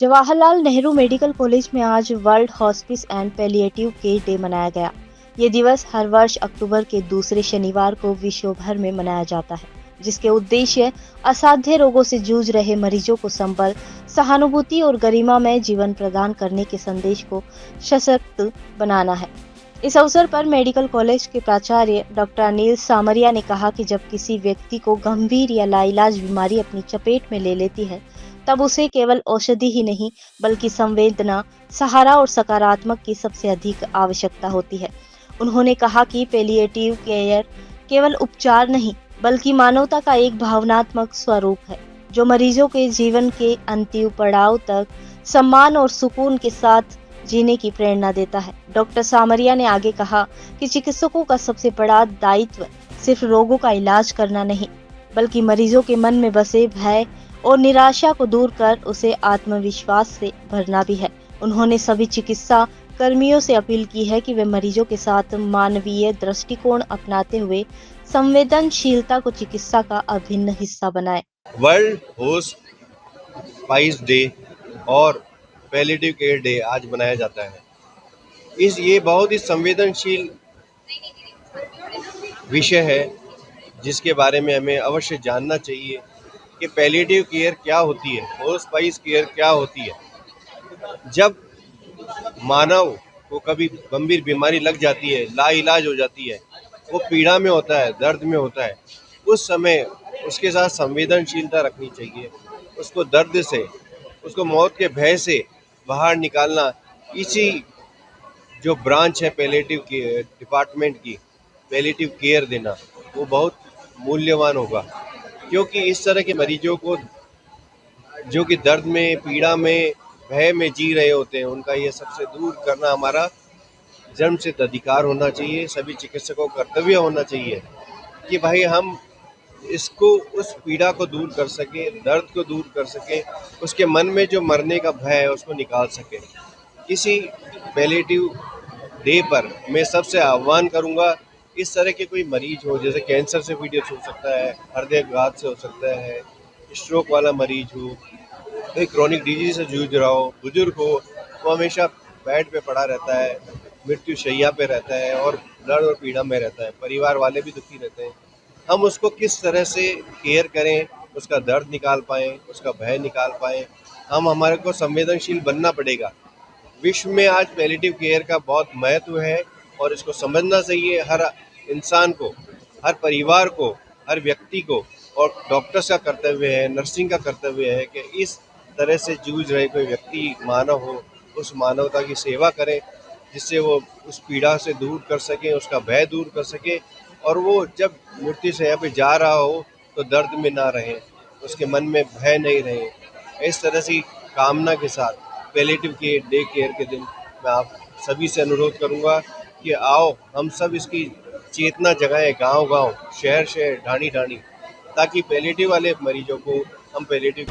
Jawaharlal Nehru medical college में आज world hospice and palliative care day मनाया गया। ये दिवस हर वर्ष अक्टूबर के दूसरे शनिवार को विश्व भर में मनाया जाता है, जिसके उद्देश्य असाध्य रोगों से जूझ रहे मरीजों को संबल, सहानुभूति और गरिमामय जीवन प्रदान करने के संदेश को सशक्त बनाना है। इस अवसर पर मेडिकल कॉलेज के प्राचार्य डॉक्टर अनिल सामरिया ने कहा कि जब किसी व्यक्ति को गंभीर या लाइलाज बीमारी अपनी चपेट में ले लेती है, तब उसे केवल औषधि ही नहीं बल्कि संवेदना, सहारा और सकारात्मक की सबसे अधिक आवश्यकता होती है। उन्होंने कहा कि पैलिएटिव केयर केवल उपचार नहीं बल्कि मानवता का एक भावनात्मक स्वरूप है, जो मरीजों के जीवन के अंतिम पड़ाव तक सम्मान और सुकून के साथ जीने की प्रेरणा देता है। डॉक्टर सामरिया ने आगे कहा कि चिकित्सकों का सबसे बड़ा दायित्व सिर्फ रोगों का इलाज करना नहीं, बल्कि मरीजों के मन में बसे भय और निराशा को दूर कर उसे आत्मविश्वास से भरना भी है। उन्होंने सभी चिकित्सा कर्मियों से अपील की है कि वे मरीजों के साथ मानवीय दृष्टिकोण अपनाते हुए संवेदनशीलता को चिकित्सा का अभिन्न हिस्सा बनाएं। वर्ल्ड हॉस्पिस डे और पैलिएटिव केयर डे आज मनाया जाता है। ये बहुत ही संवेदनशील विषय है, जिसके बारे में हमें अवश्य जानना चाहिए कि पैलिएटिव केयर क्या होती है, हॉस्पिस केयर क्या होती है। जब मानव को कभी गंभीर बीमारी लग जाती है, लाइलाज हो जाती है, वो पीड़ा में होता है, दर्द में होता है, उस समय उसके साथ संवेदनशीलता रखनी चाहिए। उसको दर्द से, उसको मौत के भय से बाहर निकालना, इसी जो ब्रांच है पैलिएटिव केयर डिपार्टमेंट की, पैलिएटिव केयर देना, वो बहुत मूल्यवान होगा। क्योंकि इस तरह के मरीजों को जो कि दर्द में, पीड़ा में, भय में जी रहे होते हैं, उनका ये सबसे दूर करना हमारा जन्मसिद्ध अधिकार होना चाहिए। सभी चिकित्सकों का कर्तव्य होना चाहिए कि भाई हम इसको, उस पीड़ा को दूर कर सकें, दर्द को दूर कर सकें, उसके मन में जो मरने का भय है उसको निकाल सकें। इसी पैलिएटिव डे पर मैं सबसे आह्वान करूंगा, इस तरह के कोई मरीज हो, जैसे कैंसर से पीड़ित हो सकता है, हृदयघात से हो सकता है, स्ट्रोक वाला मरीज हो, कोई क्रोनिक डिजीज से जूझ रहा हो, बुजुर्ग हो, वो हमेशा बेड पे पड़ा रहता है, मृत्यु शैया पे रहता है और दर्द और पीड़ा में रहता है, परिवार वाले भी दुखी रहते हैं। हम उसको किस तरह से केयर करें, उसका दर्द निकाल पाएँ, उसका भय निकाल पाएँ, हमारे को संवेदनशील बनना पड़ेगा। विश्व में आज पैलिएटिव केयर का बहुत महत्व है और इसको समझना चाहिए हर इंसान को, हर परिवार को, हर व्यक्ति को। और डॉक्टर्स का कर्तव्य है, नर्सिंग का कर्तव्य है कि इस तरह से जूझ रहे कोई व्यक्ति, मानव हो, उस मानवता की सेवा करें, जिससे वो उस पीड़ा से दूर कर सकें, उसका भय दूर कर सकें, और वो जब मृत्यु शैया पे जा रहा हो तो दर्द में ना रहे, उसके मन में भय नहीं रहे। इस तरह से कामना के साथ पैलिएटिव केयर डे केयर के दिन मैं आप सभी से अनुरोध करूंगा कि आओ हम सब इसकी चेतना जगाएं, गांव-गांव, शहर-शहर, ढाणी-ढाणी, ताकि पैलिएटिव वाले मरीजों को हम पैलिएटिव